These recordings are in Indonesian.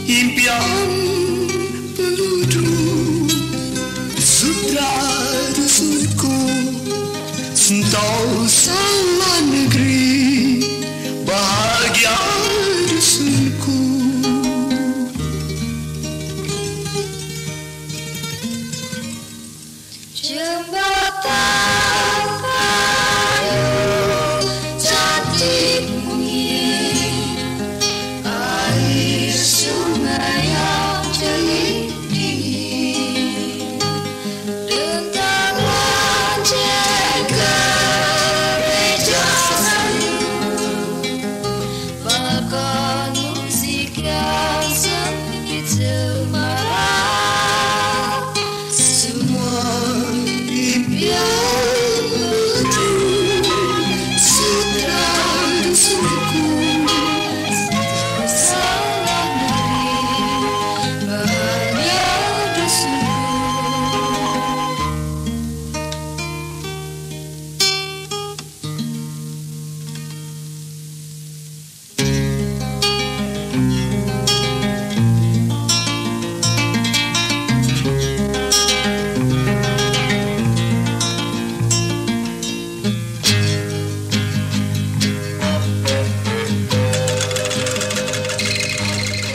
impian peluru sutra dusunku, sentosa negeri bahagia dusunku. Jembatan kayu cantik mungil, air sungai yang jernih dingin, tentang lonceng gereja kayu, bahkan musik yang sengit semarak, semua impian menuju sutra dusunku, salah negeri bahagia dusunku.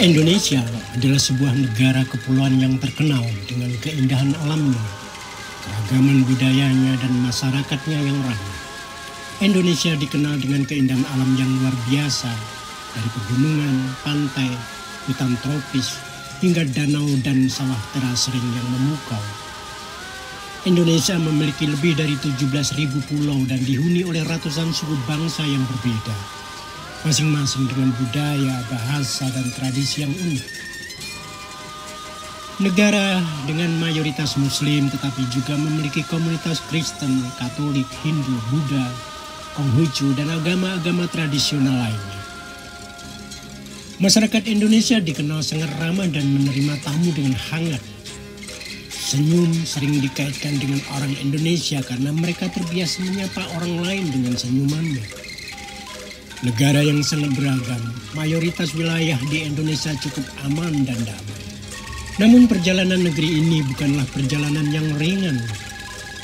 Indonesia adalah sebuah negara kepulauan yang terkenal dengan keindahan alamnya, keragaman budayanya, dan masyarakatnya yang ramah. Indonesia dikenal dengan keindahan alam yang luar biasa, dari pegunungan, pantai, hutan tropis, hingga danau dan sawah terasering yang memukau. Indonesia memiliki lebih dari 17.000 pulau dan dihuni oleh ratusan suku bangsa yang berbeda, masing-masing dengan budaya, bahasa, dan tradisi yang unik. Negara dengan mayoritas Muslim tetapi juga memiliki komunitas Kristen, Katolik, Hindu, Buddha, Konghucu, dan agama-agama tradisional lainnya. Masyarakat Indonesia dikenal sangat ramah dan menerima tamu dengan hangat. Senyum sering dikaitkan dengan orang Indonesia karena mereka terbiasa menyapa orang lain dengan senyumannya. Negara yang sangat beragam, mayoritas wilayah di Indonesia cukup aman dan damai. Namun perjalanan negeri ini bukanlah perjalanan yang ringan.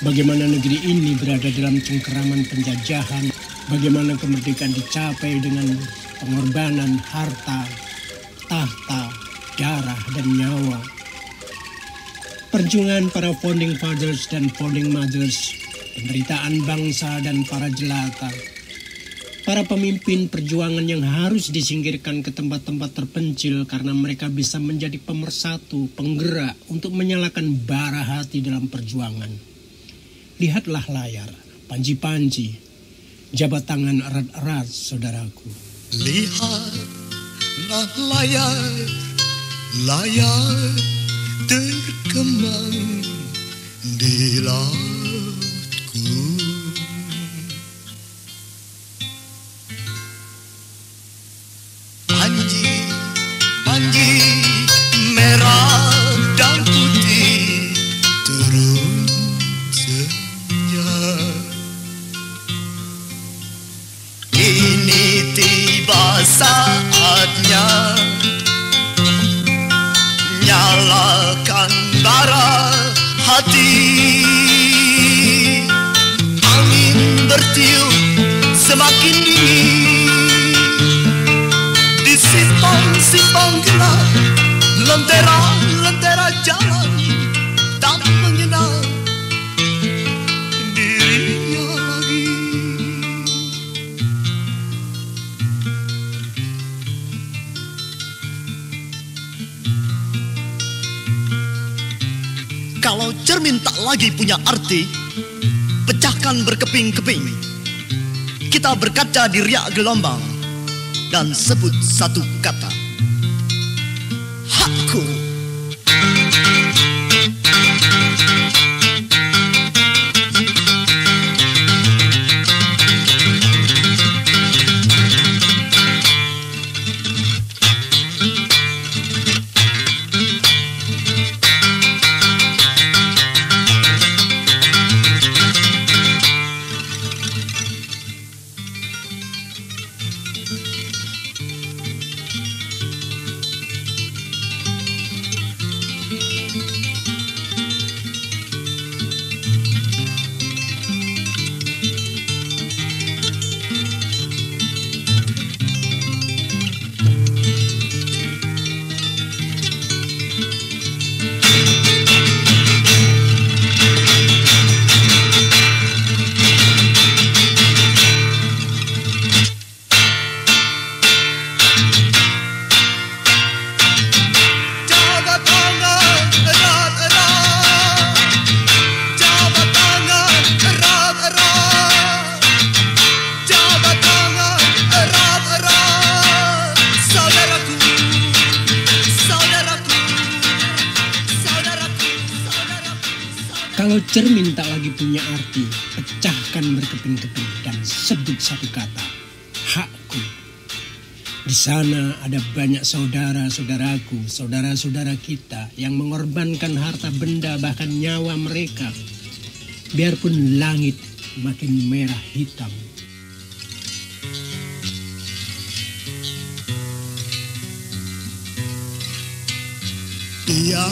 Bagaimana negeri ini berada dalam cengkeraman penjajahan, bagaimana kemerdekaan dicapai dengan pengorbanan harta, tahta, darah, dan nyawa. Perjuangan para founding fathers dan founding mothers, penderitaan bangsa dan para jelata, para pemimpin perjuangan yang harus disingkirkan ke tempat-tempat terpencil karena mereka bisa menjadi pemersatu, penggerak untuk menyalakan bara hati dalam perjuangan. Lihatlah layar, panji-panji, jabat tangan erat-erat, saudaraku. Lihatlah layar terkembang di lautku. Panji merah dan putih turun senja. Kini tiba saatnya nyalakan bara hati. Angin bertiup semakin dingin, simpang gelap, lentera jalan tak mengenal dirinya lagi. Kalau cermin tak lagi punya arti, pecahkan berkeping-keping. Kita berkaca di riak gelombang dan sebut satu kata, hakku. Kalau cermin tak lagi punya arti, pecahkan berkeping-keping dan sebut satu kata, hakku. Di sana ada banyak saudara-saudaraku, saudara-saudara kita yang mengorbankan harta benda bahkan nyawa mereka. Biarpun langit makin merah hitam. Dia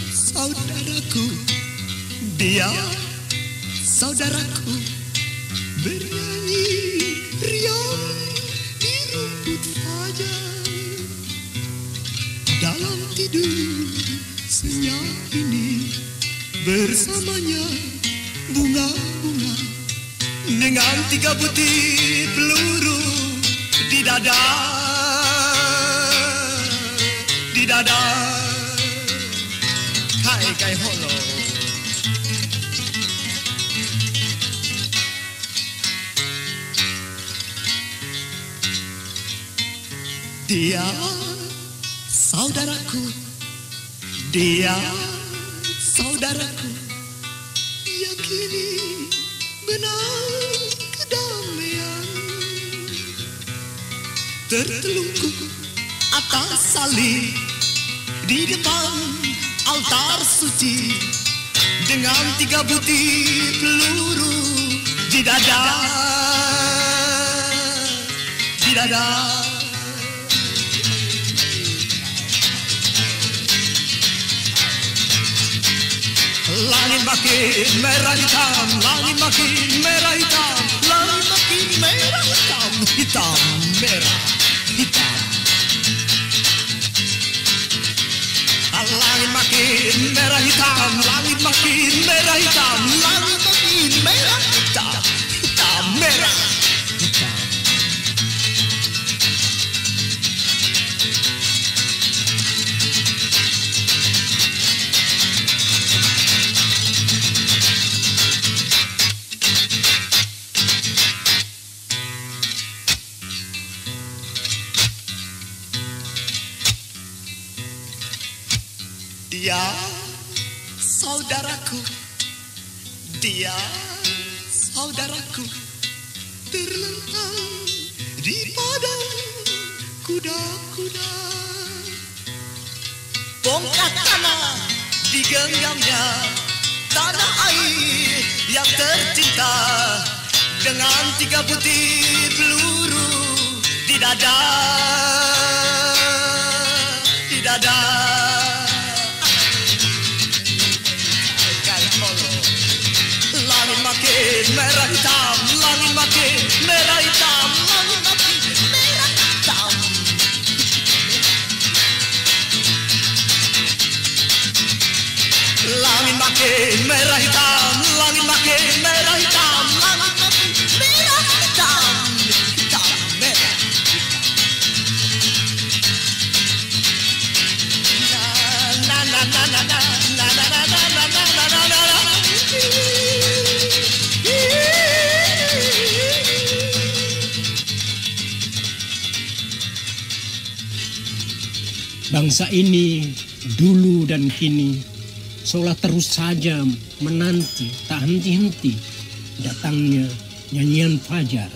saudaraku, dia saudaraku, bernyanyi riang di rumput fajar. Dalam tidur senyap ini bersamanya bunga-bunga dengan 3 butir peluru di dada, di dada. Kai holo. Dia saudaraku, dia saudaraku, yakini benar kedamaian. Tertelungkup atas salib di depan altar suci dengan 3 butir peluru di dada, di dada. Langit makin merah hitam, langit makin merah hitam, langit makin merah hitam, hitam merah hitam. Langit makin merah hitam, langit makin merah hitam, langit makin merah hitam, hitam merah hitam. Dia saudaraku, dia saudaraku, terlentang di padang kuda-kuda. Bongkar tanah digenggamnya, tanah air yang tercinta, dengan 3 butir peluru di dada, di dada. Langit makin merah hitam, langit makin merah hitam, langit makin merah hitam. Langit makin merah hitam, langit makin merah hitam, langit makin merah hitam, hitam merah hitam. Na na na na na na na na na na na na na na. Bangsa ini dulu dan kini seolah terus saja menanti tak henti-henti datangnya nyanyian fajar.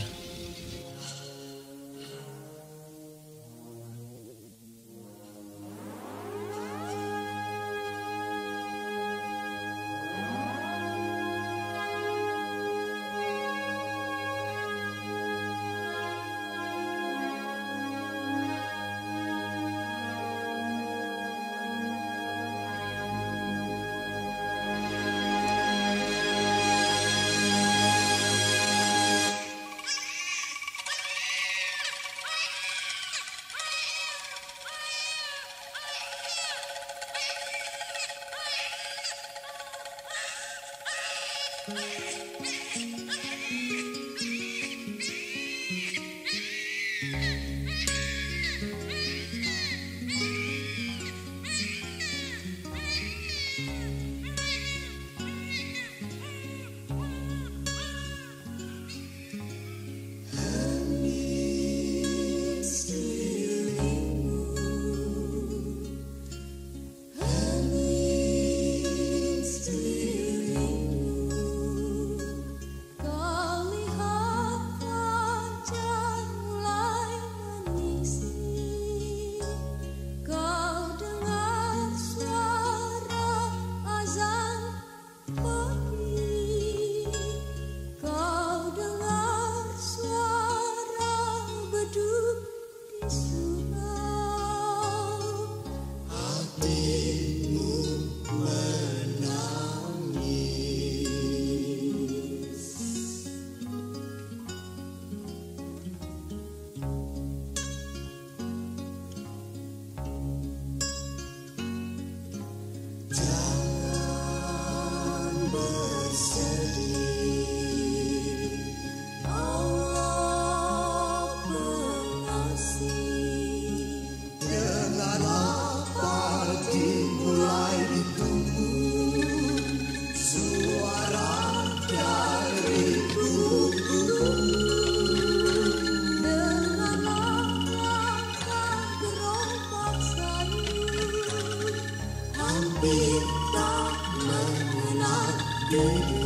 Kami tak mengenal dulu.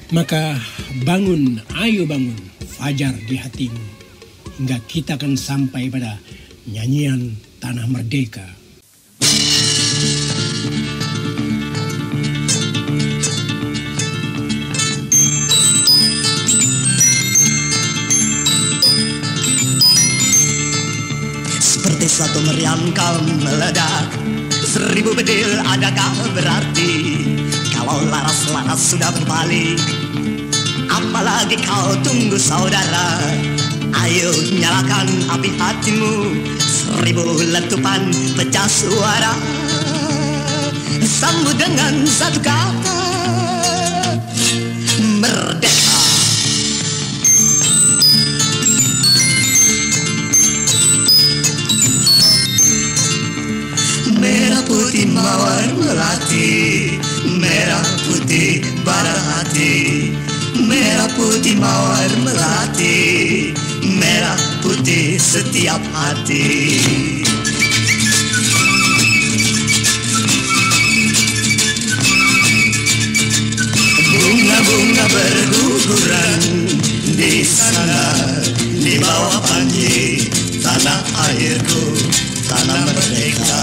Maka bangun, ayo bangun, fajar di hatimu, hingga kita akan sampai pada nyanyian Tanah Merdeka. Seperti suatu meriam kau meledak, 1000 bedil adakah berarti? Kalau laras-laras sudah berbalik, apalagi kau tunggu saudara? Ayo nyalakan api hatimu, 1000 letupan pecah suara, sambut dengan satu kata, merdeka. Merah putih mawar melati, merah putih barat hati, merah putih mawar melati, merah putih setiap hati. Bunga-bunga berguguran di sana, di bawah panji tanah airku, tanah merdeka.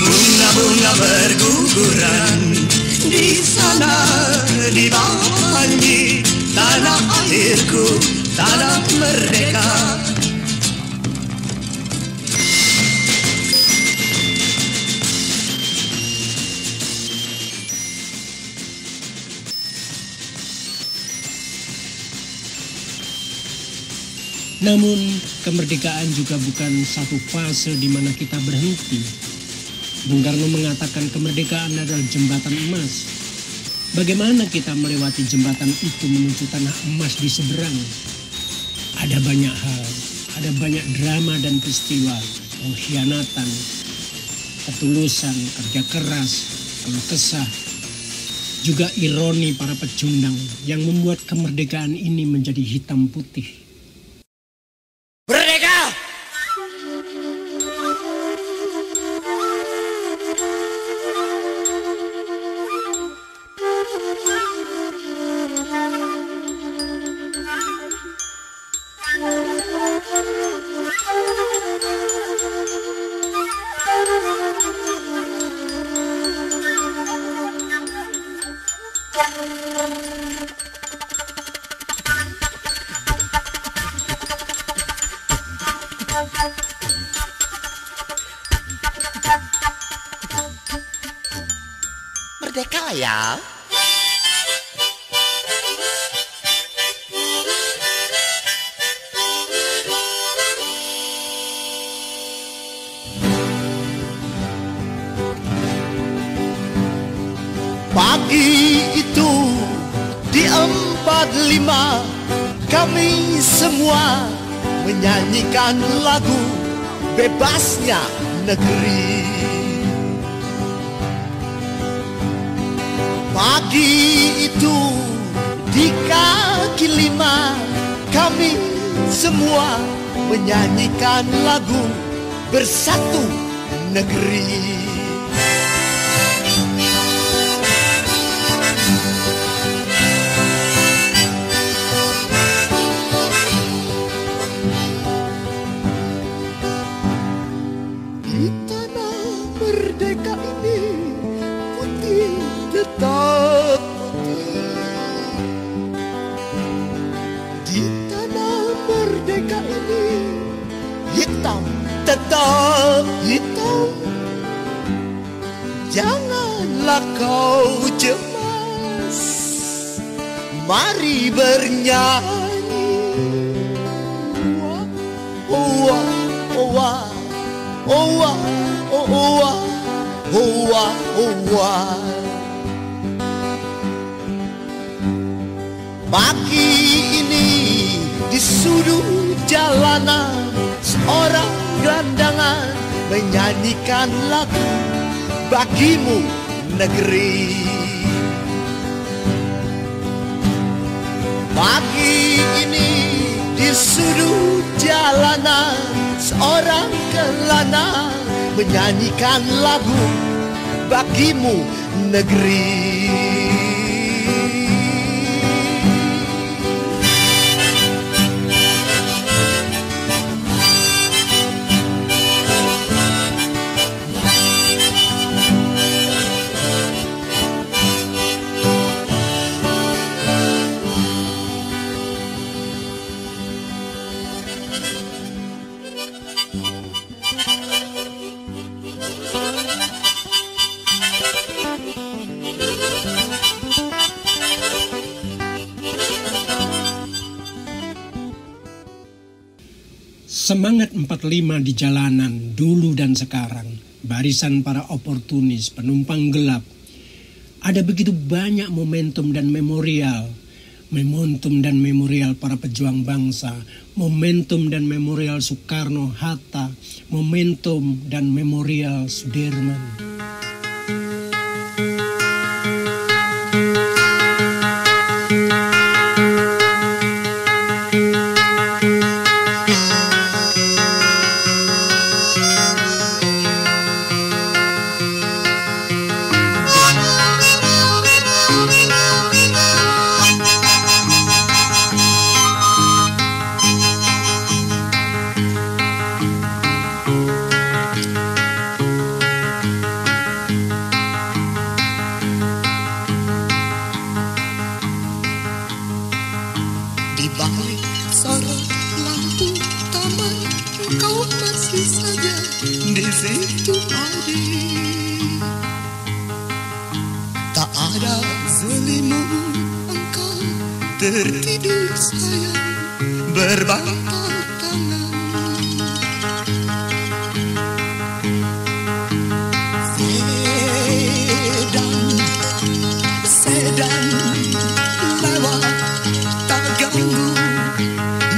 Bunga-bunga berguguran di sana, di bawah panji tanah airku, tanah merdeka. Namun, kemerdekaan juga bukan satu fase di mana kita berhenti. Bung Karno mengatakan kemerdekaan adalah jembatan emas. Bagaimana kita melewati jembatan itu menuju tanah emas di seberang? Ada banyak hal, ada banyak drama dan peristiwa, pengkhianatan, ketulusan, kerja keras, keluh kesah, juga ironi para pecundang yang membuat kemerdekaan ini menjadi hitam putih. Merdeka! Merdeka ya. Pagi itu di 45 kami semua menyanyikan lagu Bebasnya Negeri. Pagi itu di kaki 5 kami semua menyanyikan lagu Bersatu Negeri. Di tanah merdeka ini putih tetap putih. Di tanah merdeka ini hitam tetap hitam. Janganlah kau cemas, mari bernyanyi. Oh, oh, oh, oh, oh, oh, oh, oh. Pagi ini di sudut jalanan seorang gelandangan menyanyikan lagu Bagimu Negeri. Pagi ini di sudut jalanan seorang kelana menyanyikan lagu Bagimu Negeri. Semangat 45 di jalanan dulu dan sekarang, barisan para oportunis, penumpang gelap. Ada begitu banyak momentum dan memorial para pejuang bangsa, momentum dan memorial Soekarno, Hatta, momentum dan memorial Sudirman. itu adik. Tak ada selimut engkau tertidur sayang berbantal tangan. Sedan lewat tak ganggu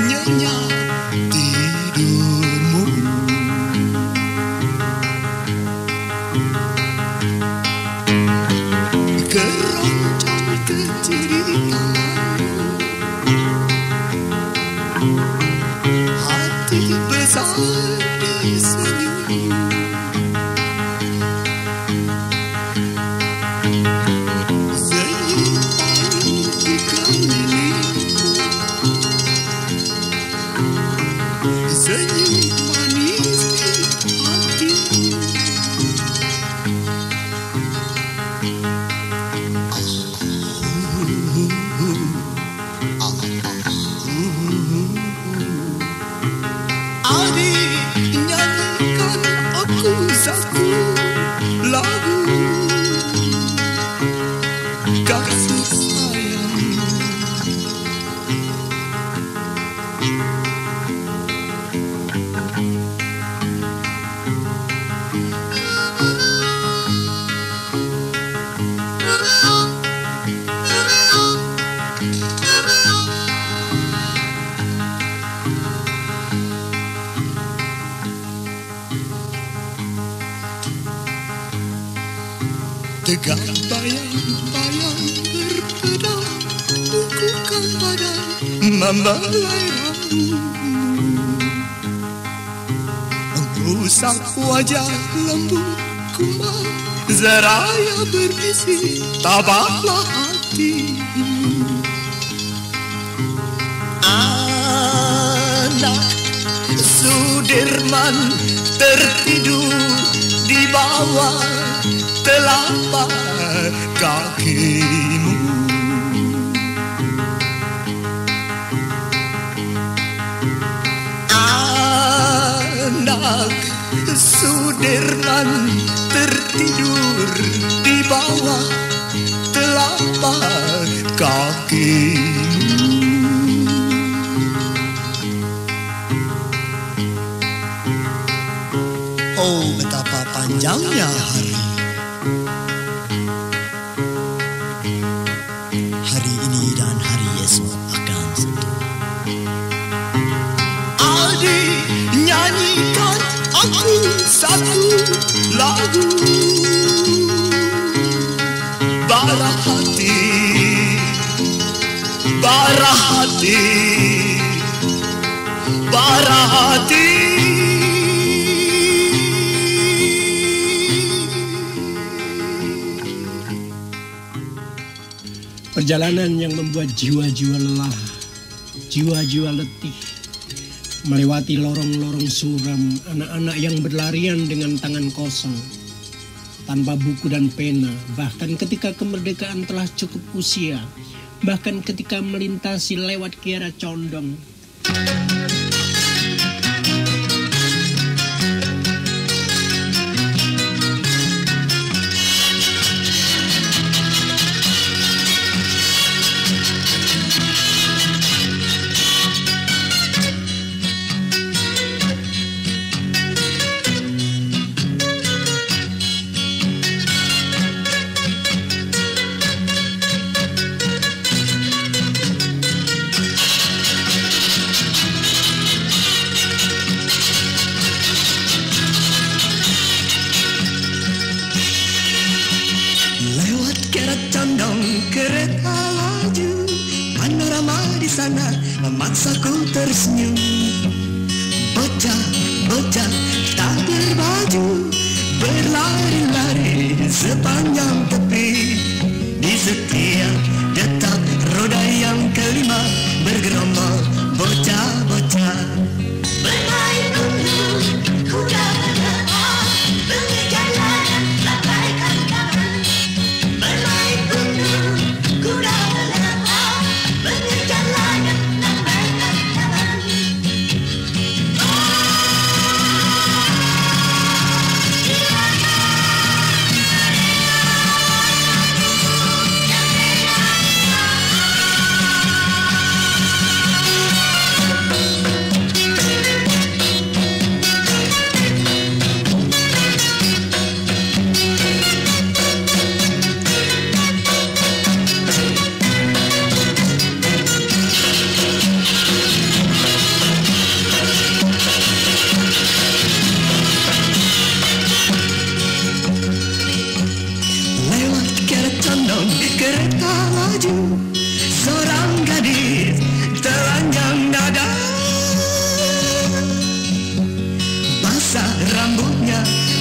nyenyak tidurmu. Keroncong kecil di tanganmu, hati besar di senyum. Senyum manis di hati. Adik, nyanyikan aku satu lagu kasih sayang. Tegak bayang-bayang berpedang, bukukan badan membelai rambut, merusak wajah lembut kumbang, seraya berbisik tabahlah hatimu. Anak Sudirman tertidur di bawah telapak kakimu. Anak Sudirman tertidur di bawah telapak kakimu. Oh, betapa panjangnya hari. Hari ini dan hari esok akan sentuh. Adik, nyanyikan aku satu lagu bara hati, bara hati, bara hati. Perjalanan yang membuat jiwa-jiwa lelah, jiwa-jiwa letih, melewati lorong-lorong suram, anak-anak yang berlarian dengan tangan kosong, tanpa buku dan pena, bahkan ketika kemerdekaan telah cukup usia, bahkan ketika melintasi lewat Kiara Condong. Kereta laju, panorama di sana memaksaku tersenyum. Bocah-bocah tak berbaju, berlari-lari sepanjang tepi. Di setiap detak roda yang kelima bergerombol bocah-bocah. Bermain dulu, kuda berlepas, mengejar layang, lambaikan tangan. Bermain dulu, kuda berlepas, mengejar layang, lambaikan tangan.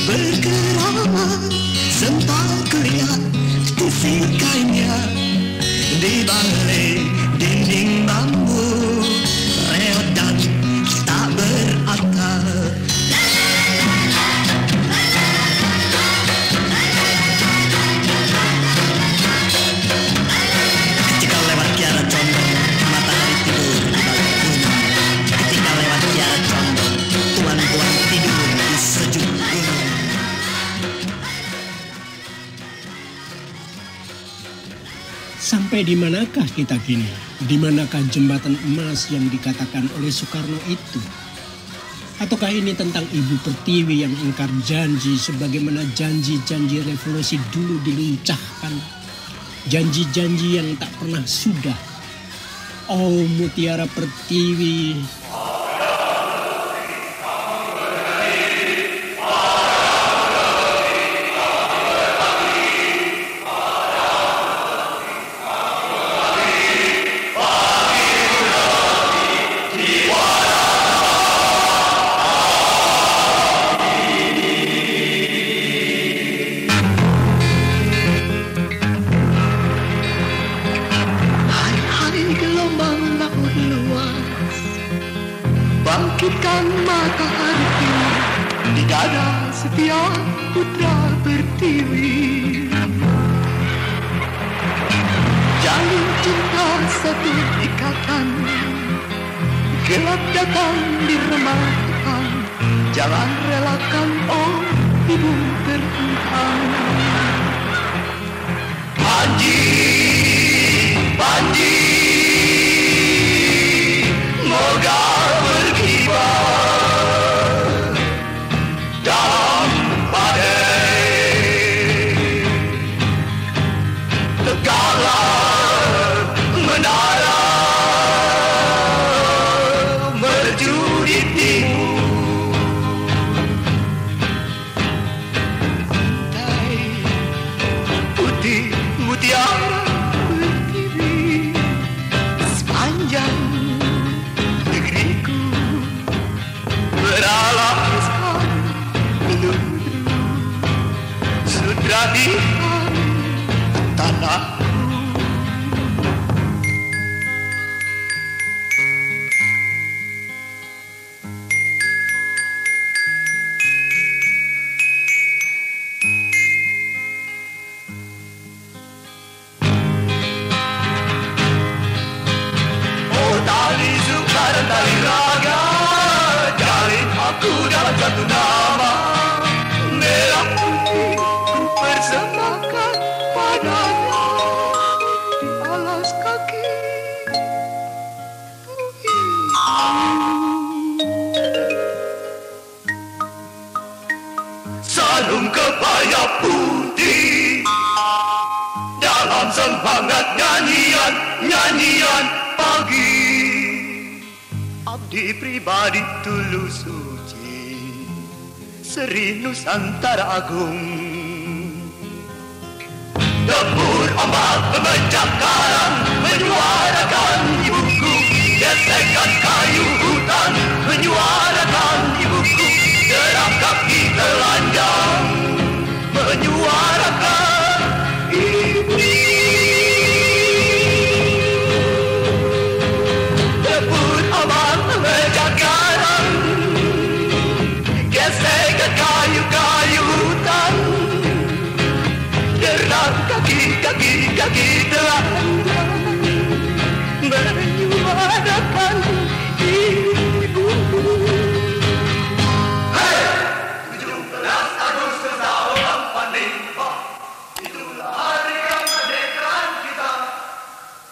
bergerak sempat kulihat tisikanya di balik dinding bambu reot dan tak berakar. Ketika lewat kiara condong, matahari tidur di balik gunung. Ketika lewat kiara condong, tuan-tuan tidur di sejuk gunung. Sampai di manakah kita kini? Di manakah jembatan emas yang dikatakan oleh Soekarno itu? Ataukah ini tentang Ibu Pertiwi yang ingkar janji sebagaimana janji-janji revolusi dulu diluncahkan? Janji-janji yang tak pernah sudah. Oh Mutiara Pertiwi, bangkitkan matahari di dada setiap putra Pertiwi. Jalin cinta satu ikatan, gelap datang diremahkan, jangan relakan oh Ibu Pertiwi. Panji, Panji, moga mutiara Pertiwi sepanjang negeriku beralaskan peluru sutra hitam tanahku. Dari raga, jalin aku dalam satu nama, merah putih ku persembahkan padanya di alas kaki sarung kebaya putih dalam semangat nyanyian pagi. Abdi pribadi tulus suci Seri Nusantara Agung, dapur ombak memecah karang menyuarakan ibuku, gesekan kayu hutan menyuarakan ibuku, derap kaki telanjang menyuarakan ibu. Kayu-kayu hutan derap kaki telanjang menyuarakan ibu. Hei! 17 Agustus tahun 45, itulah hari kemerdekaan kita,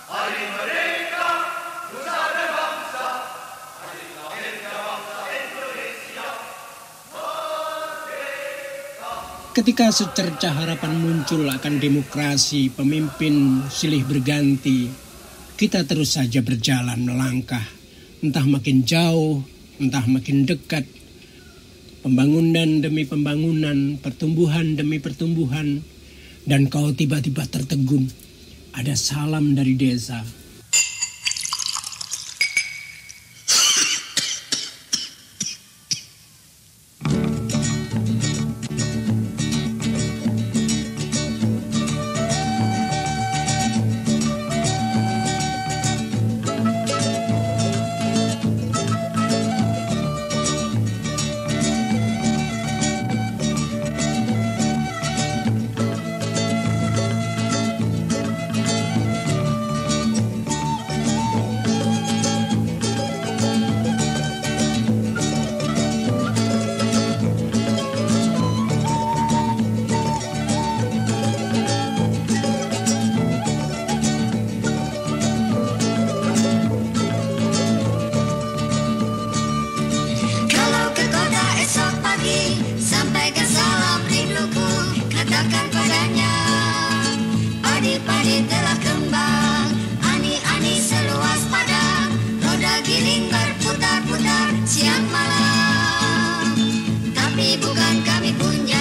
hari merdeka nusa dan bangsa, hari lahirnya bangsa Indonesia. ketika secercah harapan muncul akan demokrasi, pemimpin silih berganti, kita terus saja berjalan melangkah, entah makin jauh, entah makin dekat. Pembangunan demi pembangunan, pertumbuhan demi pertumbuhan, dan kau tiba-tiba tertegun. Ada salam dari desa. katakan padanya, padi-padi telah kembang, ani-ani seluas padang, roda giling berputar-putar siang malam, tapi bukan kami punya.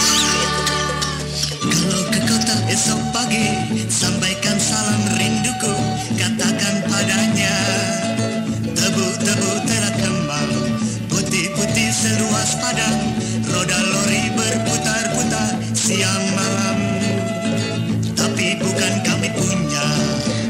Kalau ke kota esok pagi, sampaikan salam rinduku, katakan padanya, tebu-tebu telah kembang, putih-putih seluas padang, roda lori berputar-putar siang malam, tapi bukan kami punya.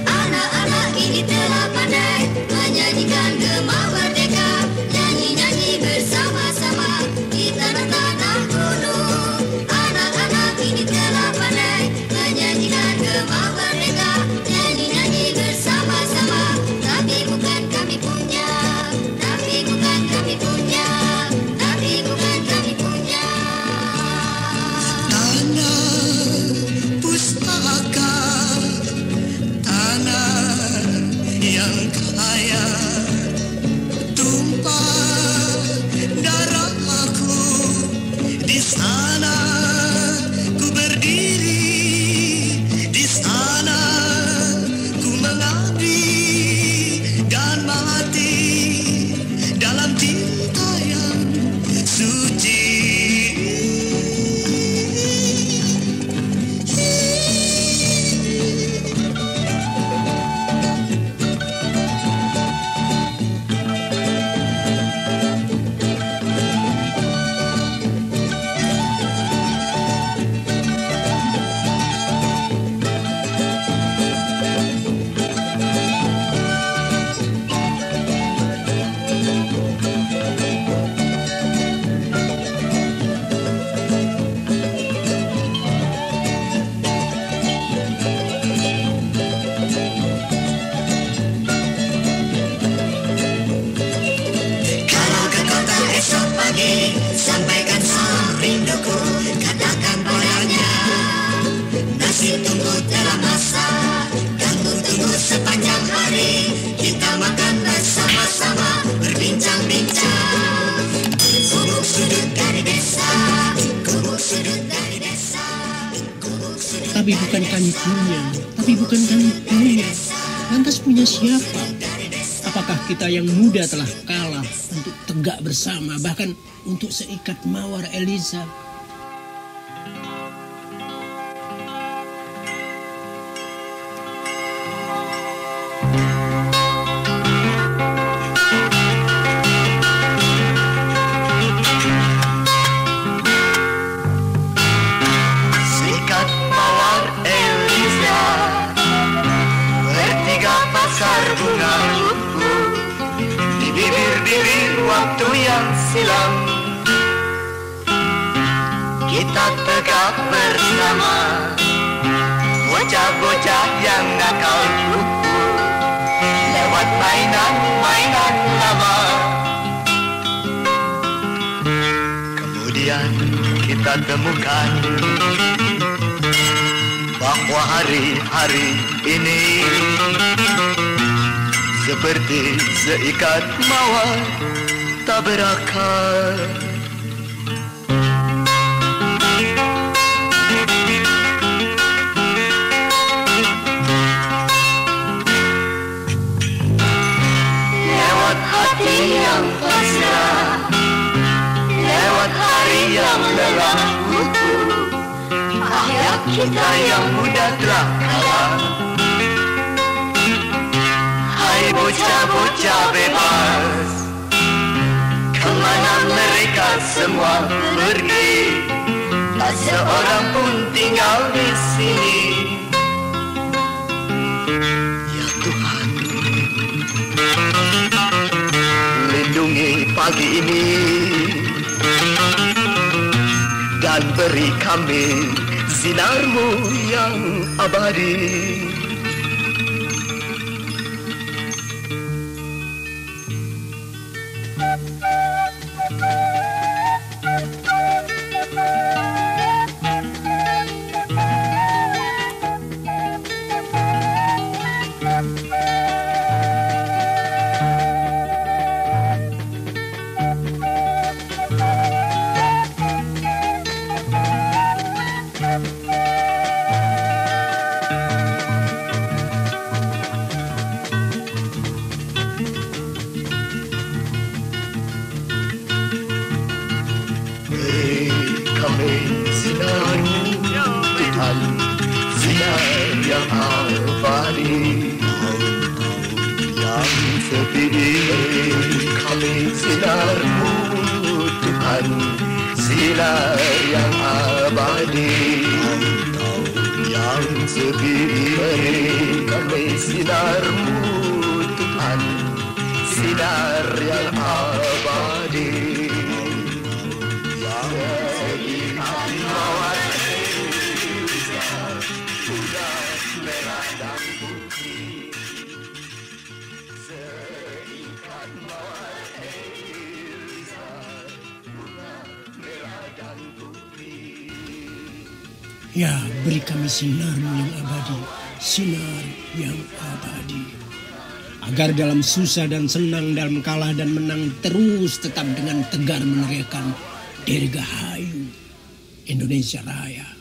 Anak-anak ini telah pandai menyanyikan gema merdeka, nyanyi-nyanyi bersama-sama di tanah-tanah gunung. Anak-anak ini telah pandai menyanyikan gema merdeka, nyanyi-nyanyi bersama-sama, tapi bukan kami punya, tapi bukan kami punya, tapi bukan kami punya. Tanah pustaka, tanah yang kaya, tumpah darahku, di sana ku berdiri, di sana ku mengabdi dan mati dalam cinta yang suci. Kalau ke kota esok pagi, sampaikan salam rinduku, katakan padanya, nasi tunggu telah masak, tunggu-tunggu sepanjang hari, kita makan bersama-sama, berbincang-bincang. Gubuk sudut dari desa, gubuk sudut dari desa, gubuk sudut. Tapi bukan kami punya, tapi bukan kami punya. Lantas punya siapa? Apakah kita yang muda telah kalah untuk tegak bersama, bahkan untuk seikat mawar Eliza? Sikat mawar Eliza, bertiga pasar bunga, di bibir-bibir waktu yang silam, kita tegak bersama, bocah-bocah yang nakal, lewat mainan-mainan lama. Kemudian kita temukan bahwa hari-hari ini seperti seikat mawar tak berakar. Lewat hati yang pasrah, lewat hari yang lelah, ayat kita yang muda telah kalah. Hai bocah-bocah bebas, kemana mereka semua pergi? Tak seorang pun tinggal di sini. Ya Tuhan, lindungi pagi ini dan beri kami sinar-Mu yang abadi. sinar yang abadi, yang sepi beri kami sinarmu Tuhan, sinar yang abadi, yang seikat mawar sudah merah dan putih, seikat mawar merah dan putih. Ya, beri kami sinarmu yang abadi, sinar yang abadi. Agar dalam susah dan senang, dalam kalah dan menang, terus tetap dengan tegar meneriakan Dirgahayu Indonesia Raya.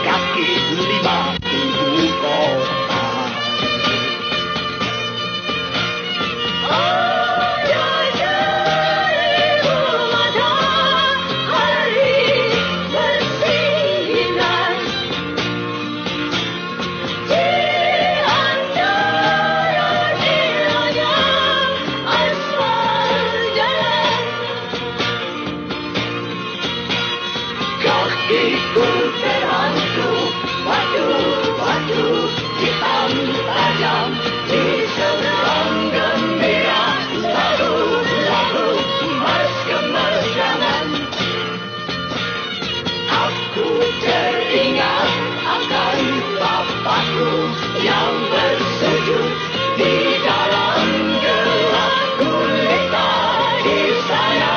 Kaki 50 kota. Ada seribu matahari bersinar di antara indahnya aspal jalan. Kakiku terhantu batu-batu hitam tajam di seberang gembira, lalu emas kemerdekaan. Aku teringat akan bapakku yang bersujud di dalam gelap gulita di sana.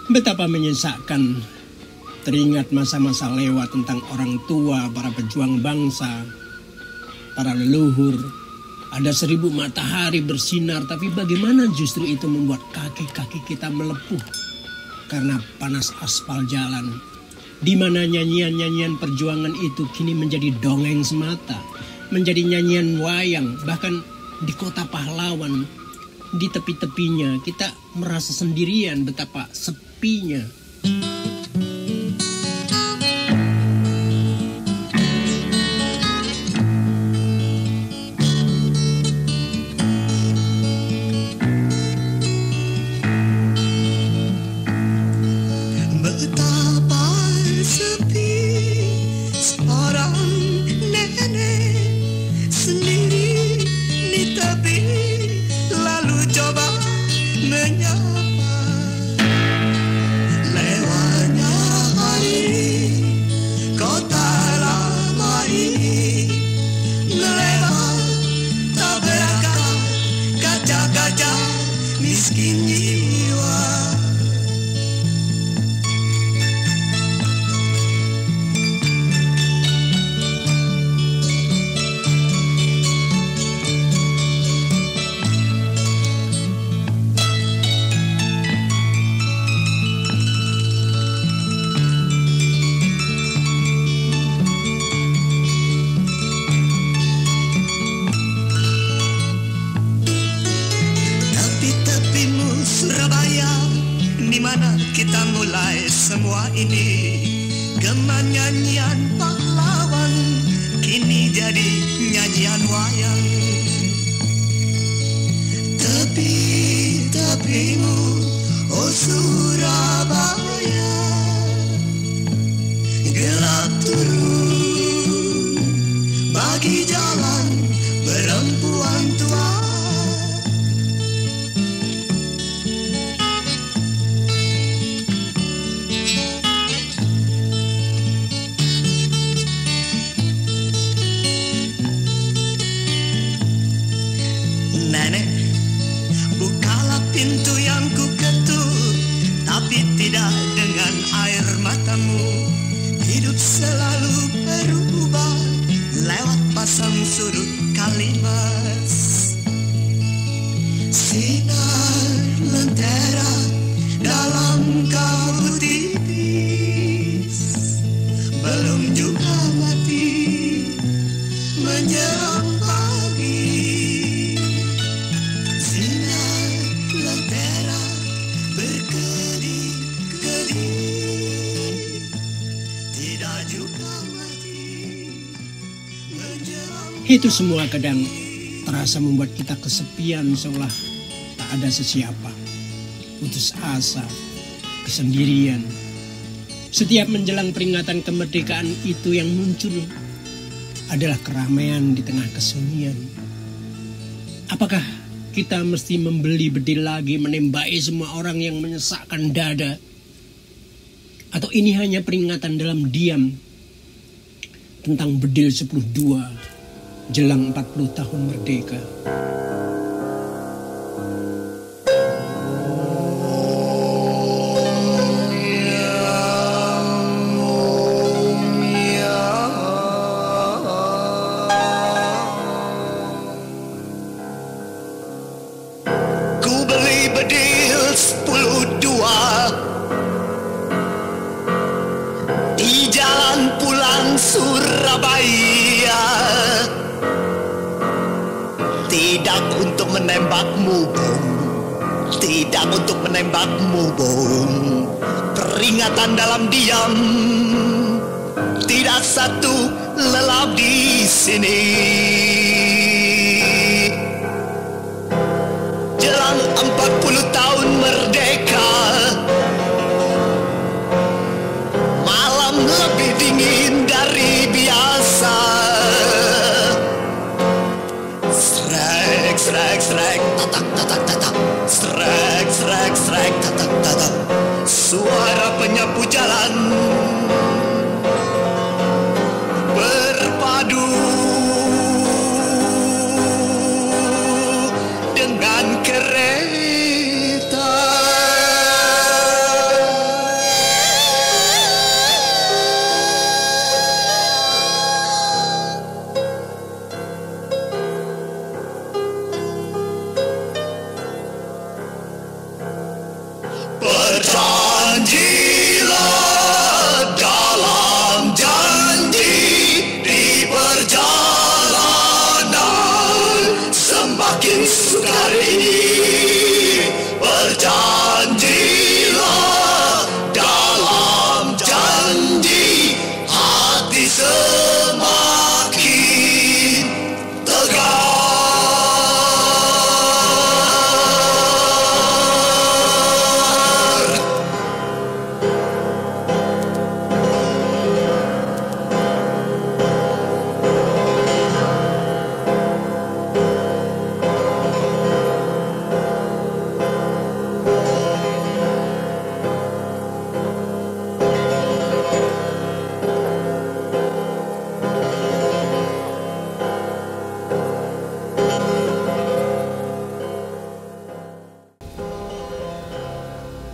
Betapa menyesakkan teringat masa-masa lewat tentang orang tua, para pejuang bangsa, para leluhur. Ada 1000 matahari bersinar, tapi bagaimana justru itu membuat kaki-kaki kita melepuh karena panas aspal jalan. di mana nyanyian-nyanyian perjuangan itu kini menjadi dongeng semata, menjadi nyanyian wayang, bahkan di kota pahlawan, di tepi-tepinya kita merasa sendirian betapa sepinya. Betapa sepi seorang nenek sendiri di tepi, lalu coba menyapa. Lewatnya hari, kota lama ini melebar tak berakal, kaca-kaca miskin jiwa. Surabaya, di mana kita mulai semua ini. Gema nyanyian pahlawan kini jadi nyanyian wayang. Tepi-tepimu, oh Surabaya, gelap turun bagi jalan perempuan tua. Nenek, bukalah pintu yang ku ketuk, tapi tidak dengan air matamu. Hidup selalu berubah lewat pasang surut Kalimas. Sinar lentera dalam kabut tipis, belum juga mati menjelang pagi. Sinar lentera berkedip-kedip, tidak juga mati menjelang. Itu semua kadang terasa membuat kita kesepian, seolah tak ada sesiapa. Putus asa, kesendirian. Setiap menjelang peringatan kemerdekaan itu yang muncul adalah keramaian di tengah kesunyian. Apakah kita mesti membeli bedil lagi menembaki semua orang yang menyesakkan dada? Atau ini hanya peringatan dalam diam tentang bedil 10-2 jelang 40 tahun merdeka? Ku beli bedil 10-2 di jalan pulang Surabaya. Tidak untuk menembakmu, Bung. Tidak untuk menembakmu, Bung. Peringatan dalam diam, tidak satu lelap di sini. Jelang 40 tahun merdeka, malam lebih dingin dari biasa. Srek, srek, srek, tatak, tatak, tatak. Srek, srek, srek, tatak, tatak. Suara penyapu jalan berpadu dengan kereta.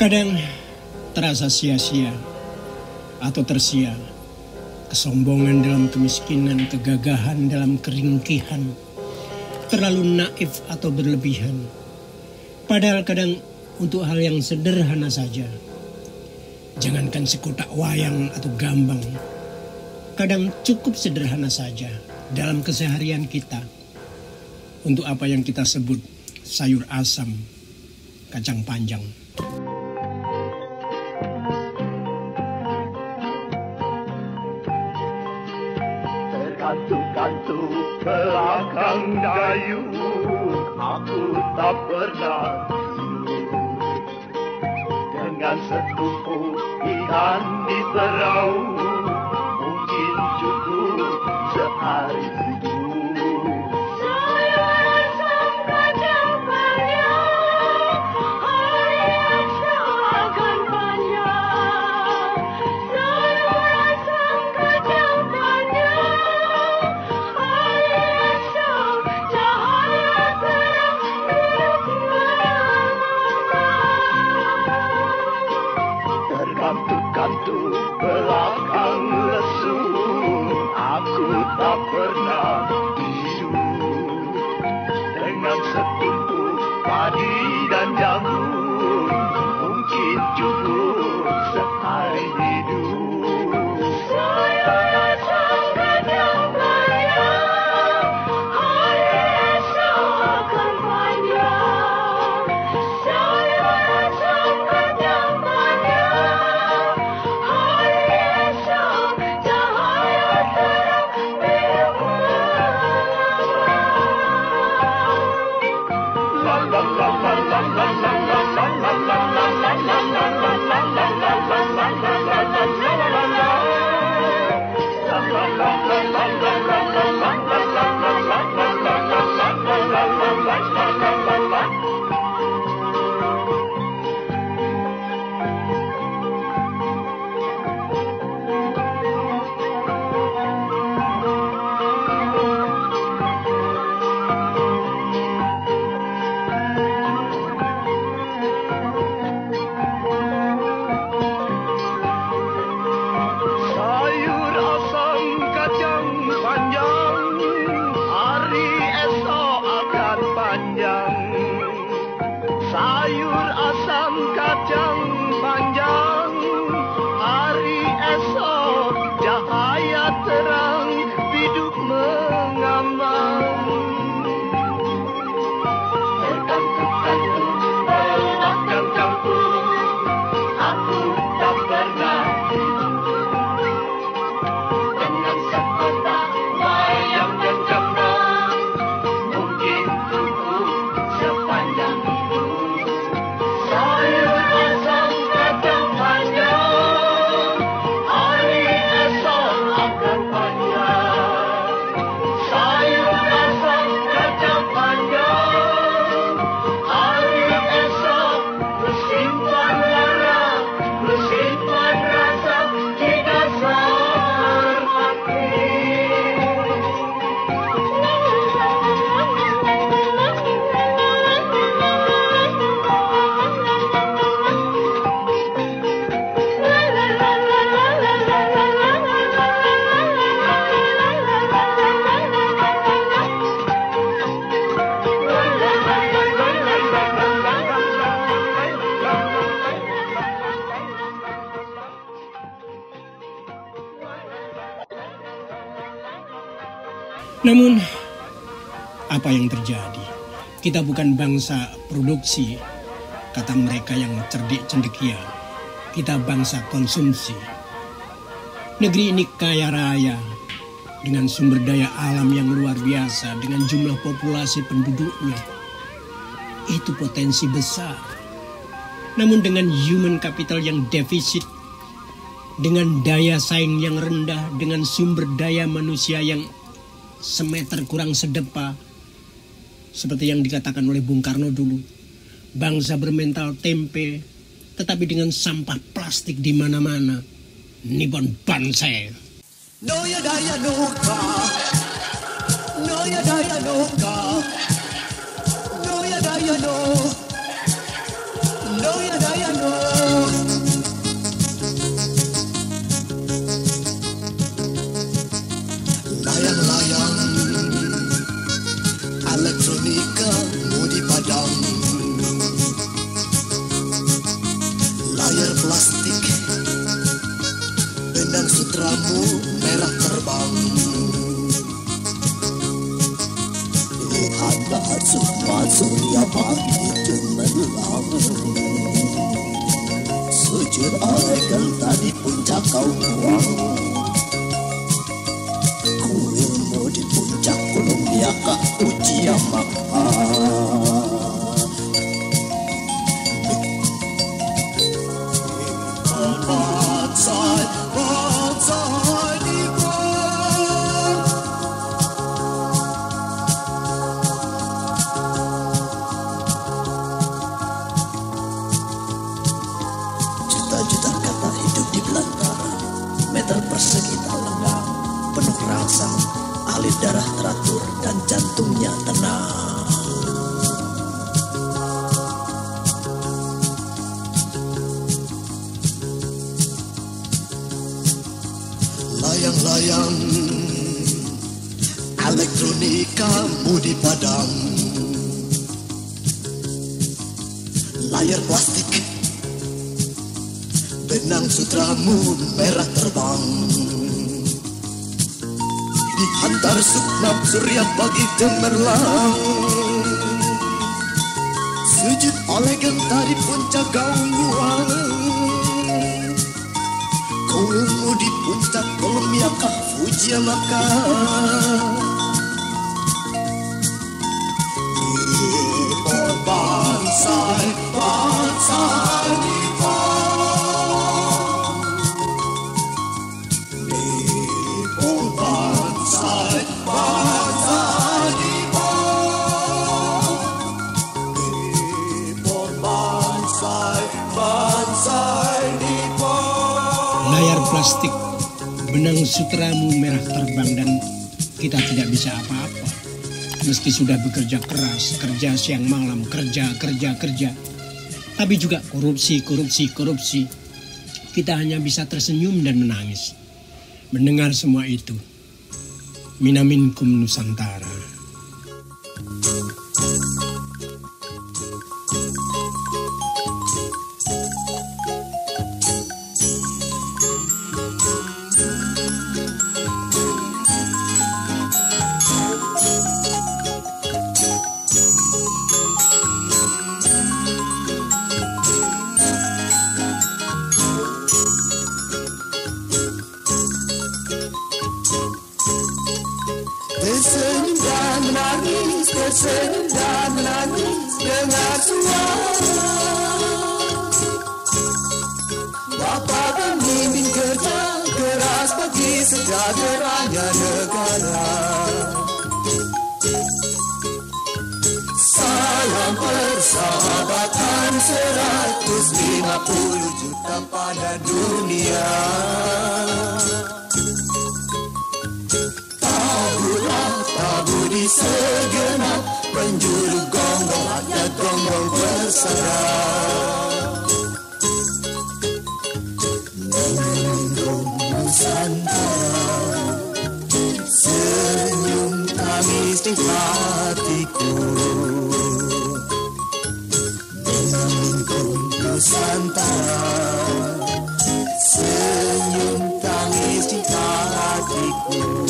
Kadang terasa sia-sia atau tersia, kesombongan dalam kemiskinan, kegagahan dalam keringkihan, terlalu naif atau berlebihan. Padahal kadang untuk hal yang sederhana saja, jangankan sekotak wayang atau gambang, kadang cukup sederhana saja dalam keseharian kita untuk apa yang kita sebut sayur asam, kacang panjang. Tergantung-gantung belakang dayung, aku tak pernah tidur. Dengan setumpuk ikan di perahu, mungkin cukup sehari hidup. Kantuk belakang lesu, aku tak pernah tidur. Dengan setumpuk padi dan jagung, mungkin cukup sehari hidup. Sayur asam kacang panjang, hari esok cahaya terang hidup mengambang. Tergantung-gantung belakang kampung, aku tak pernah tidur. Dengan sekotak wayang dan gambang, mungkin cukup sepanjang hidup. Sayur asam kacang panjang, hari esok akan panjang. Sayur asam kacang panjang, hari esok bersimpan lara, bersimpan rasa di dasar hati. Namun, apa yang terjadi? Kita bukan bangsa produksi, kata mereka yang cerdik cendekia. Kita bangsa konsumsi. Negeri ini kaya raya, dengan sumber daya alam yang luar biasa, dengan jumlah populasi penduduknya. Itu potensi besar. Namun dengan human capital yang defisit, dengan daya saing yang rendah, dengan sumber daya manusia yang semeter kurang sedepa, seperti yang dikatakan oleh Bung Karno dulu, bangsa bermental tempe, tetapi dengan sampah plastik di mana-mana. Nibon Banse. No ya daya no ka, no ya daya no ka, no ya daya no, no ya daya no. Masuk ya pagi cemerlang, sujud olegan tadi puncak kau buang. Kuilmu di puncak gunung biaka uji Yamaha. Bansai di bawah. Juta-juta kata hidup di belantara, meter persegi tak lenggang, penuh rasa, alir darah teratur dan jantungnya tenang. Layang-layang elektronika mudi padam, layar plastik benang sutramu merah terbang, dihantar suknap surya pagi cemerlang, sujud olegan tadi puncak gaung buang. Kuilmu di puncak Kolombiakah Fuji Yamaha. Nippon Bansai, Bansai Nippon. Nippon Bansai, Bansai Nippon. Nippon Bansai, Bansai Nippon. Layar plastik, benang sutramu merah terbang dan kita tidak bisa apa-apa. Meski sudah bekerja keras, kerja siang malam, kerja. Tapi juga korupsi. Kita hanya bisa tersenyum dan menangis. Mendengar semua itu. Minaminkum Nusantara. Tersenyum dan menangis dengan suara Bapa pemimpin kerja keras bagi sejahteranya negara. Salam persahabatan 150 juta pada dunia. Tabu di segenap penjuru gonggong, ada gonggong berserak. Menunggu Nusantara, senyum tangis di hatiku. Menunggu Nusantara, senyum tangis di hatiku.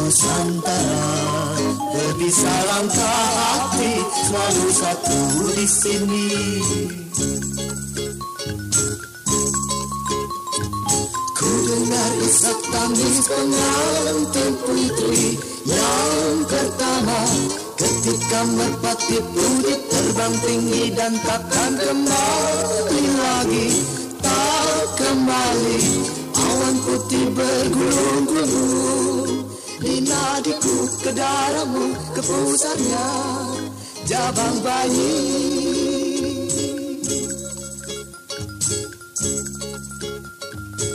Nusantara, berbisa langkah hati, selalu satu di sini. Ku dengar isak tangis pengantin putri yang pertama, ketika merpati putih terbang tinggi dan takkan kembali lagi, tak kembali. Awan putih bergulung-gulung di nadiku, ke darahmu, ke pusatnya jabang bayi.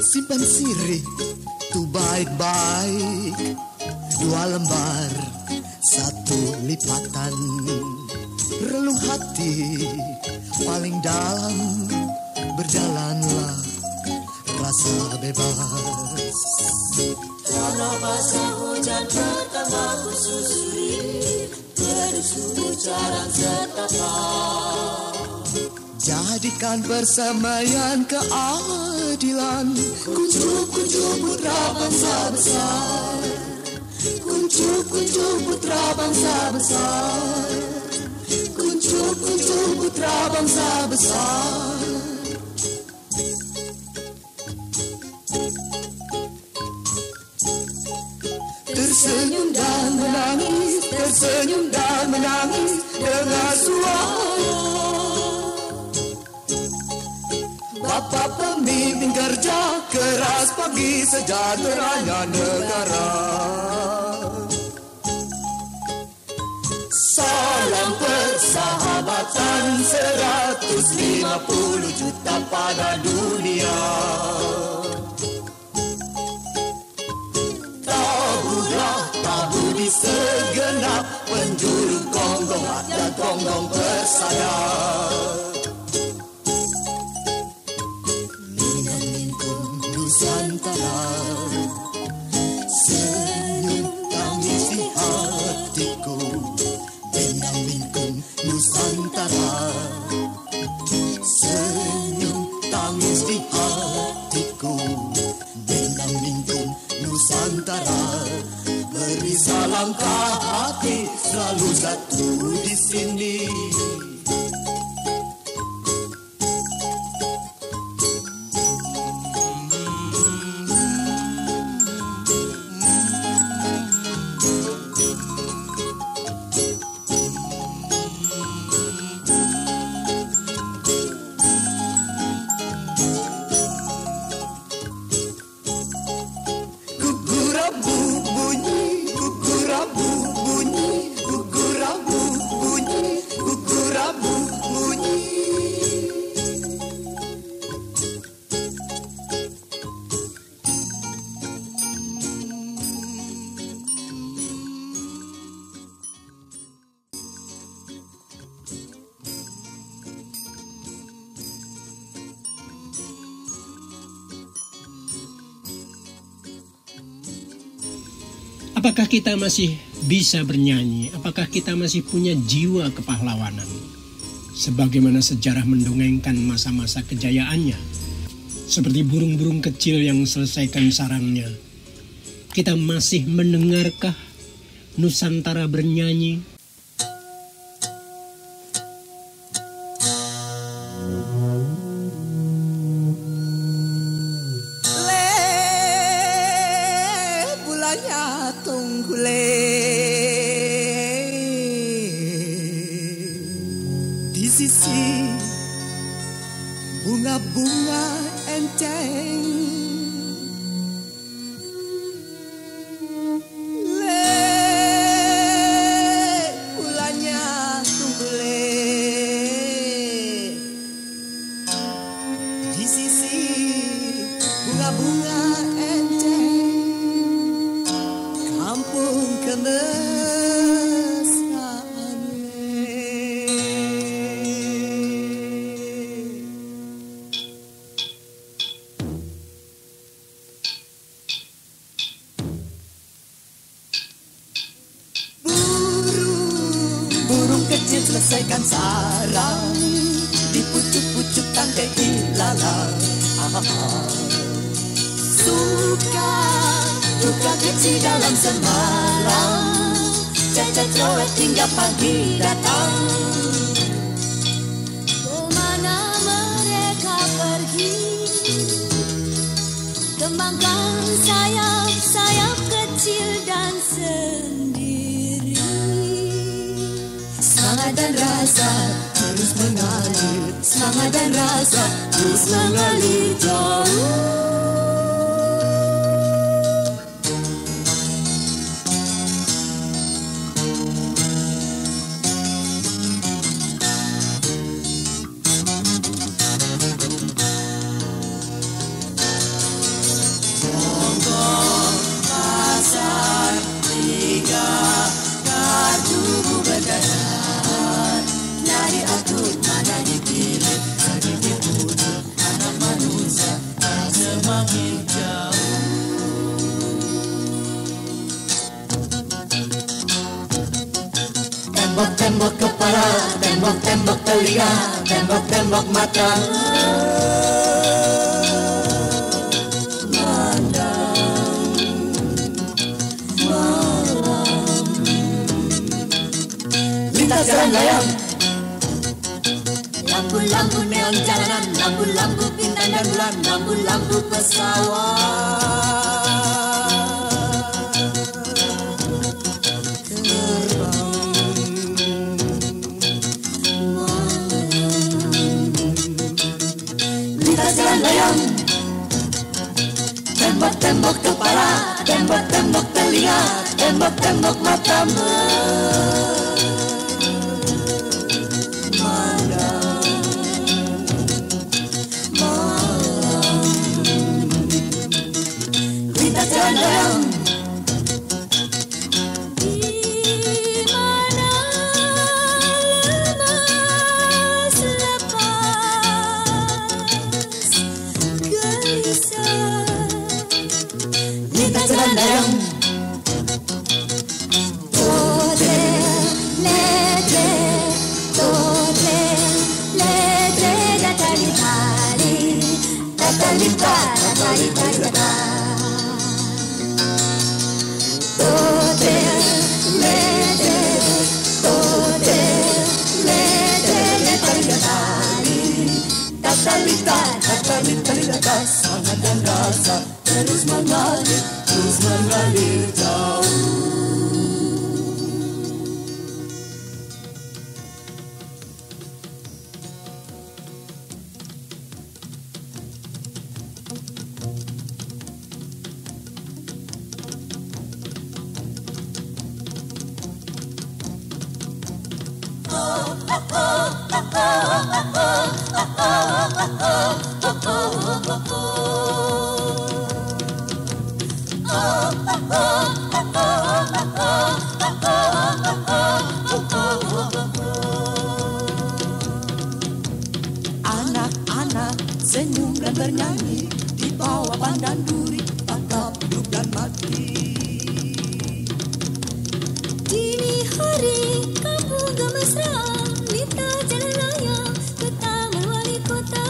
Simpan sirih tu baik-baik, 2 lembar 1 lipatan. Relung hati paling dalam, berjalanlah rasa bebas. Walau basah hujan pertama ku susuri, bersumbu jarang setapak. Jadikan persemaian keadilan, kuncup putra bangsa besar. Kuncup-kuncup putra bangsa besar, kuncup-kuncup putra bangsa besar. Tersenyum dan menangis, tersenyum dan menangis dengan suara. Bapa pemimpin kerja keras bagi sejahteranya negara. Salam persahabatan 150 juta pada dunia. Tahu di segenap penjuru gonggong dan gonggong bersayap. Minang-mintung Nusantara, senyum tangis di hatiku. Minang-mintung Nusantara, senyum tangis di hatiku. Minang-mintung Nusantara, beri salam ke hati, selalu satu di sini. Apakah kita masih bisa bernyanyi? Apakah kita masih punya jiwa kepahlawanan? Sebagaimana sejarah mendongengkan masa-masa kejayaannya. Seperti burung-burung kecil yang selesaikan sarangnya. Kita masih mendengarkah Nusantara bernyanyi? Di sisi bunga-bunga enteng, bulannya tunggule. Di sisi bunga-bunga enteng, kampung kemesraan. Burung kecil selesaikan sarang di pucuk-pucuk tangkai ilalang. Suka duka kecil dalam semalam, cacat cerewet hingga pagi datang. Kemana mereka pergi, kembangkan sayap-sayap kecil dan sendiri. Semangat dan rasa terus mengalir, semangat dan rasa terus mengalir jauh. Tembok-tembok kepala, tembok-tembok telinga, tembok-tembok mata. Mandang malam. jalan layang. Lampu-lampu neon jalanan, lampu-lampu bintang dan bulan, lampu-lampu pesawat lintas jalan layang. Tembok-tembok kepala, tembok-tembok telinga, tembok-tembok mata lintas jalan layang. Di mana lemas lepas gelisah Lintas jalan layang. Semangat dan rasa terus mengalir jauh. Anak-anak senyum dan bernyanyi di bawah pandan duri, tatap hidup dan mati. Dini hari kampung gemesra, lintas jalan layang ke taman wali kota.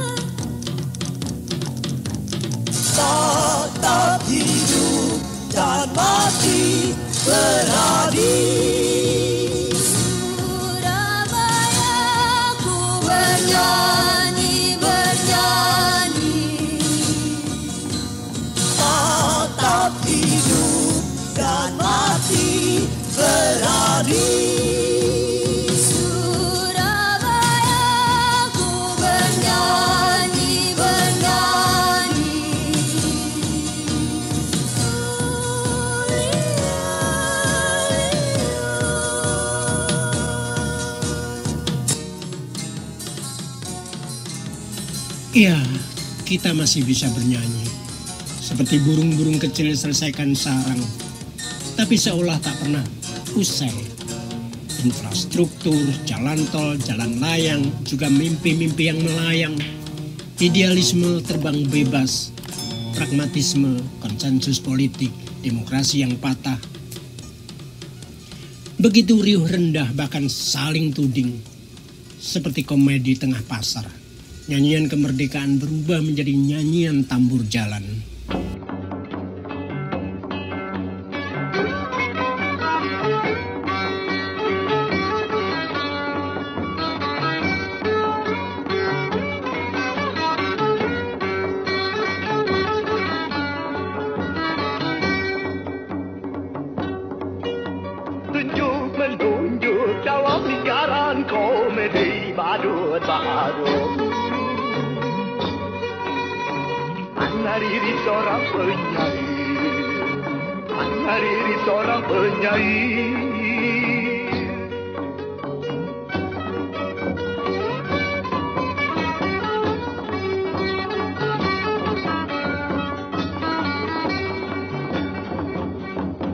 Tatap hidup dan mati beradi. Surabaya ku bernyanyi, bernyanyi. Tatap hidup dan mati beradi. Surabaya ku bernyanyi, bernyanyi. Ya, kita masih bisa bernyanyi. Seperti burung-burung kecil selesaikan sarang. Tapi seolah tak pernah usai. Infrastruktur, jalan tol, jalan layang, juga mimpi-mimpi yang melayang. Idealisme terbang bebas, pragmatisme, konsensus politik, demokrasi yang patah. Begitu riuh rendah bahkan saling tuding. Seperti komedi tengah pasar. Nyanyian kemerdekaan berubah menjadi nyanyian tambur jalan. Menunjuk dalam lingkaran komedi badut-badut. Ana Riri seorang penyanyi, Ana Riri seorang penyanyi.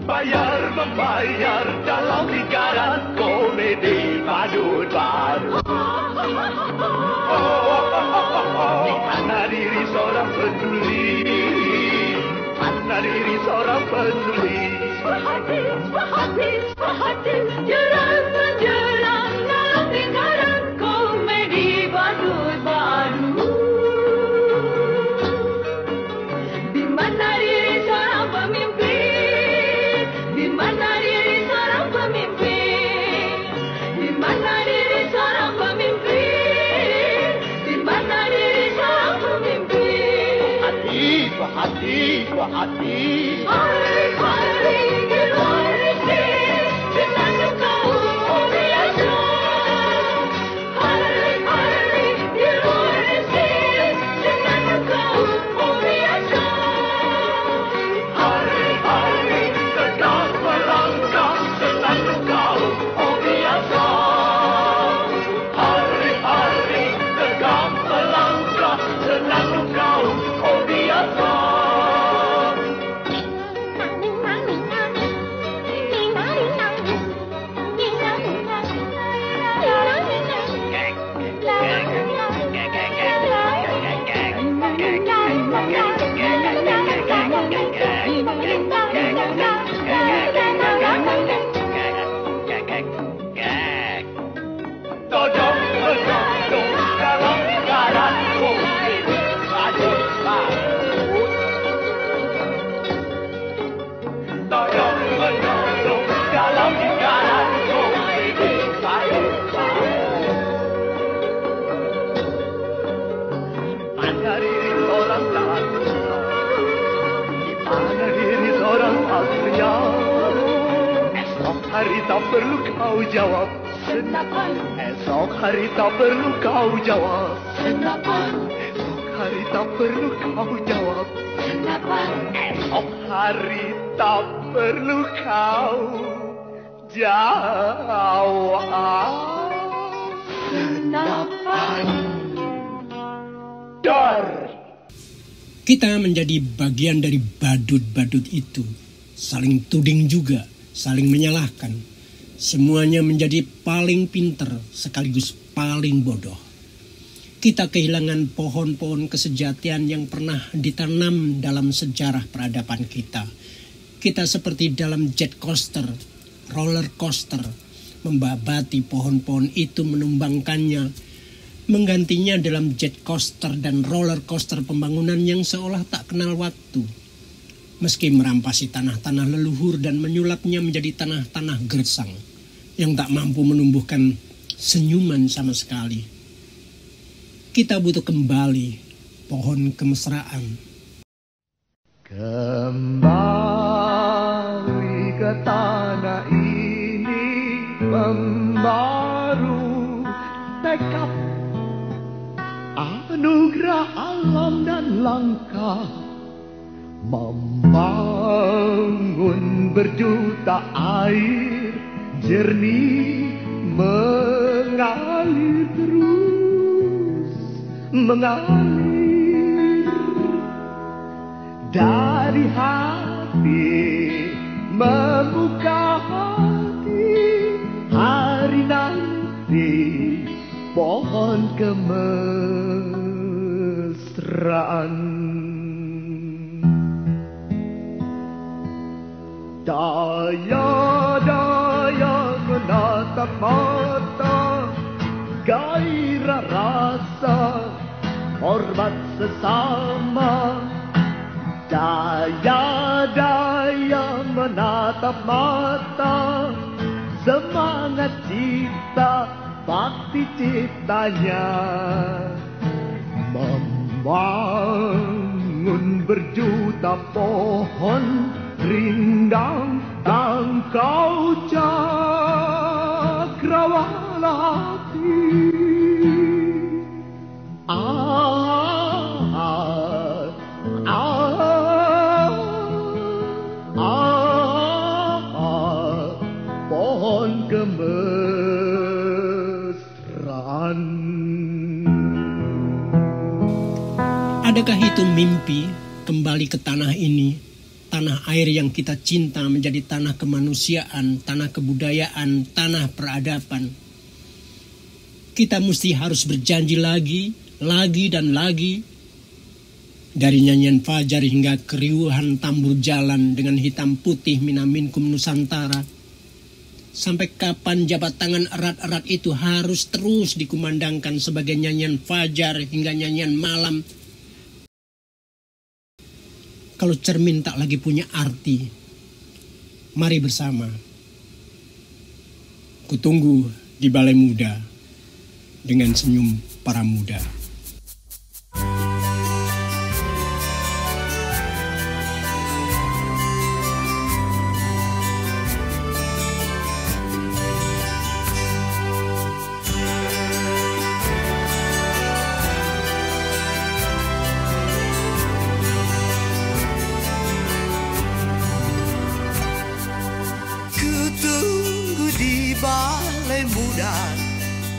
Bayar membayar dalam lingkaran komedi badut-badut. Ana Riri seorang peduli, Ana Riri seorang peduli. Hati, jerang menjerang dalam lingkaran komedi badut-badut. Di mana Riri seorang pemimpin? Di mana Riri seorang pemimpin? Di mana sebuah hati. Hari-hari di luar negeri dengan engkau biasa. Hari-hari di luar negeri dengan engkau biasa. Hari-hari tegak melangkah selalu kau biasa. Hari-hari tegak melangkah selalu kau biasa. Todong-menodong dalam garatku rajut laut. Todong-menodong dalam garatku sayur-sayur. Mana diri seorang satu, di mana diri seorang satria. Esok hari tak perlu kau jawab. Esok hari tak perlu kau jawab. Esok hari tak perlu kau jawab. Esok hari tak perlu kau jawab. Dor. Kita menjadi bagian dari badut-badut itu. Saling tuding juga, saling menyalahkan. Semuanya menjadi paling pinter sekaligus paling bodoh. Kita kehilangan pohon-pohon kesejatian yang pernah ditanam dalam sejarah peradaban kita. Kita seperti dalam jet coaster, roller coaster, membabati pohon-pohon itu, menumbangkannya, menggantinya dalam jet coaster dan roller coaster pembangunan yang seolah tak kenal waktu. Meski merampasi tanah-tanah leluhur dan menyulapnya menjadi tanah-tanah gersang yang tak mampu menumbuhkan senyuman sama sekali. Kita butuh kembali pohon kemesraan. Kembali ke tanah ini, membaru tekad, anugerah alam dan langkah, membangun berjuta air jernih mengalir terus, mengalir dari hati, membuka hati. Hari nanti pohon kemesraan. Daya-daya menatap mata, gairah rasa, hormat sesama. Daya-daya menatap mata, semangat cipta, bakti ciptanya. Membangun berjuta pohon rindang dan kau cakrawala hati. Pohon kemesraan. Adakah itu mimpi kembali ke tanah ini? Tanah air yang kita cinta menjadi tanah kemanusiaan, tanah kebudayaan, tanah peradaban. Kita mesti harus berjanji lagi dan lagi. Dari nyanyian fajar hingga keriuhan tambur jalan dengan hitam putih Minaminkum Nusantara. Sampai kapan jabat tangan erat-erat itu harus terus dikumandangkan sebagai nyanyian fajar hingga nyanyian malam. Kalau cermin tak lagi punya arti, mari bersama. Kutunggu di Balai Muda dengan senyum para muda. muda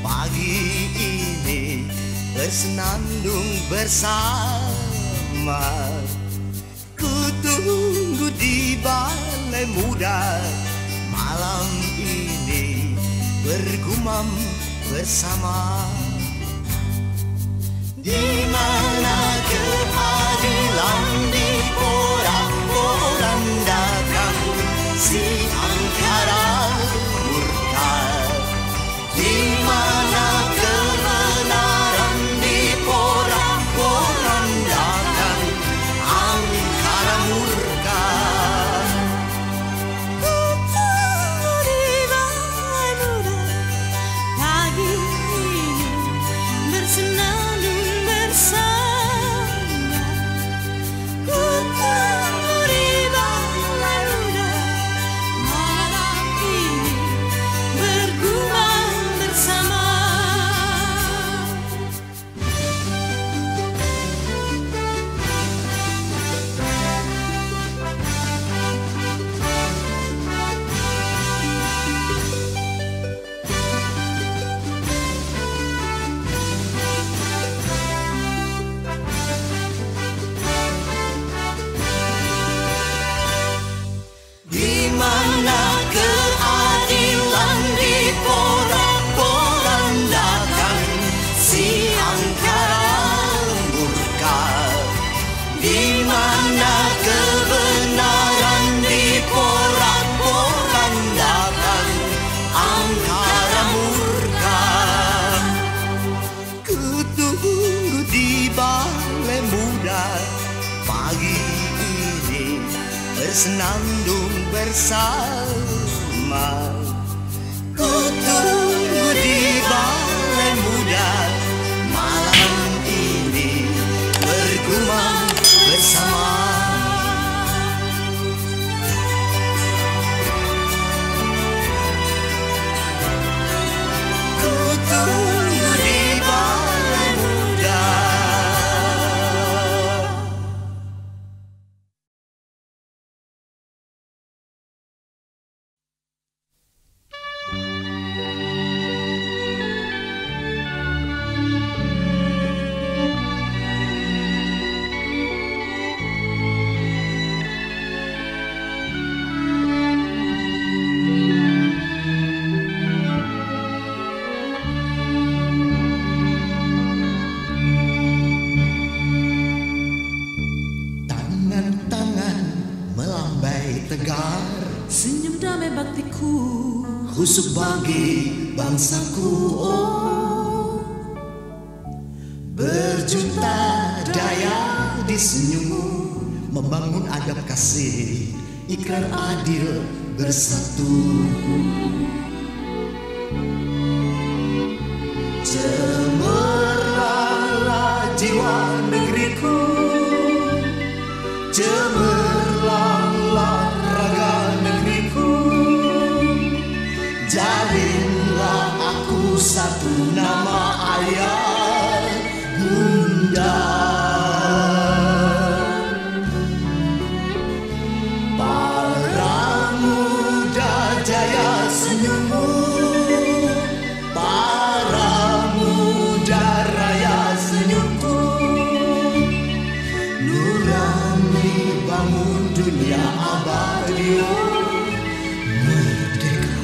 pagi ini bersenandung bersama. Ku tunggu di balai muda malam ini bergumam bersama. Di mana keadilan diporak-porandakan, si angkara murka. Di mana kebenaran diporak-porandakan, angkara murka. Ku tunggu di balai muda pagi ini bersenandung bersama. Ku tunggu di balai muda malam ini bergumam bersama. Di mana keadilan diporak-porandakan, si angkara murka. Di mana kebenaran diporak-porandakan, angkara murka. Ku tunggu di balai muda pagi ini bersenandung bersama. Ku tunggu di balai muda malam ini bergumam bersama. Ku tunggu di balai muda. Tangan-tangan melambai tegar, Senyum damai baktiku, khusuk bagi bangsaku. Oh, berjuta daya di senyummu, membangun adab kasih, ikrar adil bersatu. Cemerlanglah jiwa negeriku, cemerlanglah raga negeriku. Jalinlah aku satu nama ayah bunda. Para muda jaya senyummu, para muda raya senyumku. Nurani bangun dunia abadi, merdeka.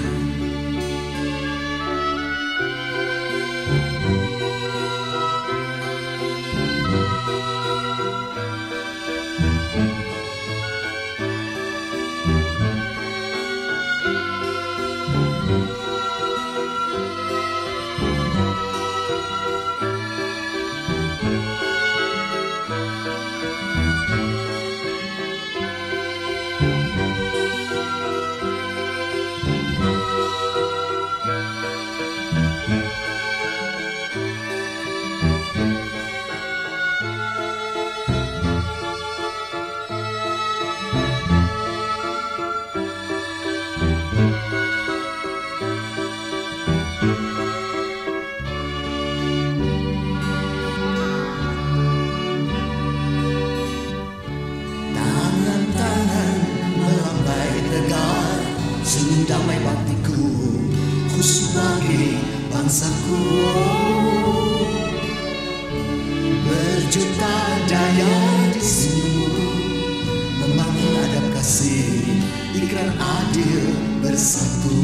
Suku sebagai bangsaku, berjuta daya di senyum, membangun adab kasih, ikrar adil bersatu.